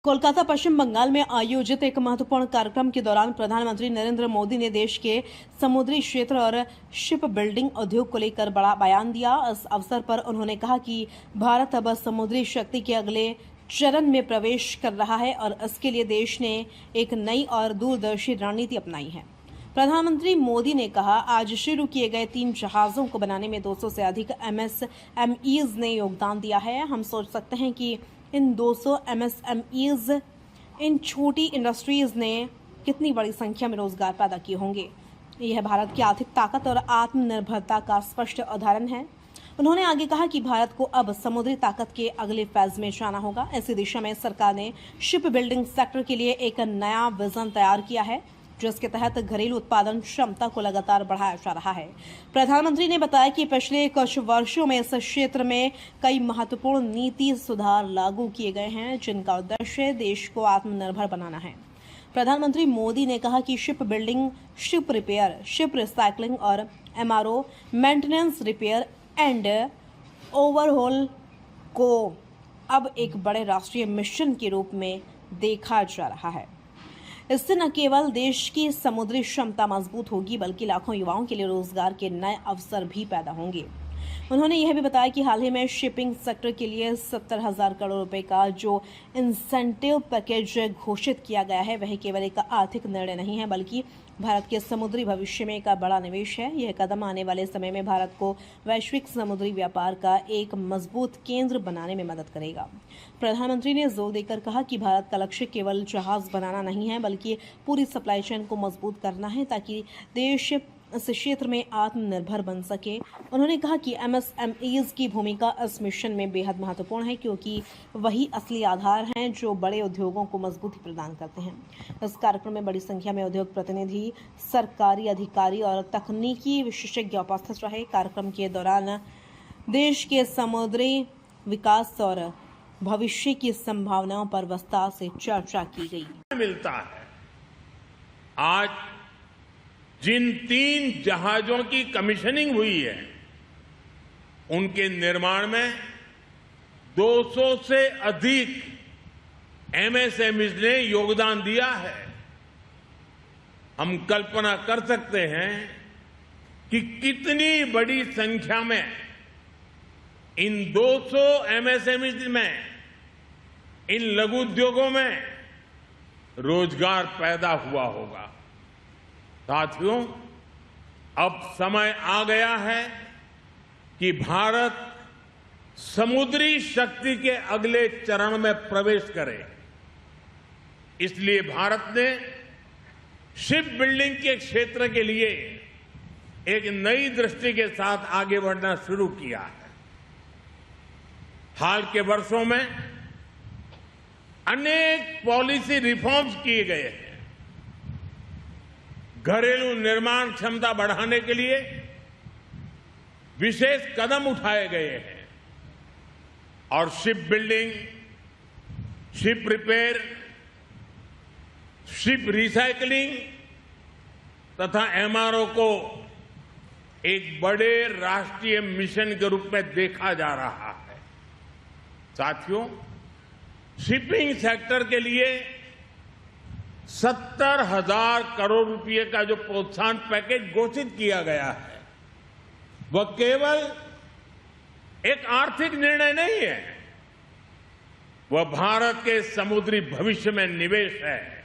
कोलकाता पश्चिम बंगाल में आयोजित एक महत्वपूर्ण कार्यक्रम के दौरान प्रधानमंत्री नरेंद्र मोदी ने देश के समुद्री क्षेत्र और शिप बिल्डिंग उद्योग को लेकर बड़ा बयान दिया। इस अवसर पर उन्होंने कहा कि भारत अब समुद्री शक्ति के अगले चरण में प्रवेश कर रहा है और इसके लिए देश ने एक नई और दूरदर्शी रणनीति अपनाई है। प्रधानमंत्री मोदी ने कहा, आज शुरू किए गए 3 जहाजों को बनाने में 200 से अधिक MSMEs ने योगदान दिया है। हम सोच सकते हैं कि इन 200 MSMEs, इन छोटी इंडस्ट्रीज ने कितनी बड़ी संख्या में रोजगार पैदा किए होंगे। यह भारत की आर्थिक ताकत और आत्मनिर्भरता का स्पष्ट उदाहरण है। उन्होंने आगे कहा कि भारत को अब समुद्री ताकत के अगले फेज में जाना होगा। इसी दिशा में सरकार ने शिप बिल्डिंग सेक्टर के लिए एक नया विजन तैयार किया है, जिसके तहत घरेलू उत्पादन क्षमता को लगातार बढ़ाया जा रहा है। प्रधानमंत्री ने बताया कि पिछले कुछ वर्षों में इस क्षेत्र में कई महत्वपूर्ण नीति सुधार लागू किए गए हैं, जिनका उद्देश्य देश को आत्मनिर्भर बनाना है। प्रधानमंत्री मोदी ने कहा कि ship building, ship repair, ship recycling और MRO maintenance, repair and overhaul को अब एक बड़े राष्ट्रीय मिशन के रूप में देखा जा रहा है। इससे न केवल देश की समुद्री क्षमता मजबूत होगी, बल्कि लाखों युवाओं के लिए रोजगार के नए अवसर भी पैदा होंगे। उन्होंने यह भी बताया कि हाल ही में शिपिंग सेक्टर के लिए 70,000 करोड़ रुपए का जो इंसेंटिव पैकेज घोषित किया गया है, वह केवल एक आर्थिक निर्णय नहीं है, बल्कि भारत के समुद्री भविष्य में एक बड़ा निवेश है। यह कदम आने वाले समय में भारत को वैश्विक समुद्री व्यापार का एक मजबूत केंद्र बनाने में मदद करेगा। प्रधानमंत्री ने जोर देकर कहा कि भारत का लक्ष्य केवल जहाज बनाना नहीं है, बल्कि पूरी सप्लाई चेन को मजबूत करना है, ताकि देश इस क्षेत्र में आत्मनिर्भर बन सके। उन्होंने कहा कि MSMEs की भूमिका इस मिशन में बेहद महत्वपूर्ण है, क्योंकि वही असली आधार हैं जो बड़े उद्योगों को मजबूती प्रदान करते हैं। इस कार्यक्रम में बड़ी संख्या में उद्योग प्रतिनिधि, सरकारी अधिकारी और तकनीकी विशेषज्ञ उपस्थित रहे। कार्यक्रम के दौरान देश के समुद्री विकास और भविष्य की संभावनाओं पर विस्तार से चर्चा की गई। मिलता है आज जिन 3 जहाजों की कमीशनिंग हुई है, उनके निर्माण में 200 से अधिक MSMEs ने योगदान दिया है। हम कल्पना कर सकते हैं कि कितनी बड़ी संख्या में इन 200 MSMEs में, इन लघु उद्योगों में रोजगार पैदा हुआ होगा। साथियों, अब समय आ गया है कि भारत समुद्री शक्ति के अगले चरण में प्रवेश करे। इसलिए भारत ने शिप बिल्डिंग के क्षेत्र के लिए एक नई दृष्टि के साथ आगे बढ़ना शुरू किया है। हाल के वर्षों में अनेक पॉलिसी रिफॉर्म्स किए गए हैं। घरेलू निर्माण क्षमता बढ़ाने के लिए विशेष कदम उठाए गए हैं और ship building, ship repair, ship recycling तथा MRO को एक बड़े राष्ट्रीय मिशन के रूप में देखा जा रहा है। साथियों, शिपिंग सेक्टर के लिए 70,000 करोड़ रुपए का जो प्रोत्साहन पैकेज घोषित किया गया है, वह केवल एक आर्थिक निर्णय नहीं है, वह भारत के समुद्री भविष्य में निवेश है।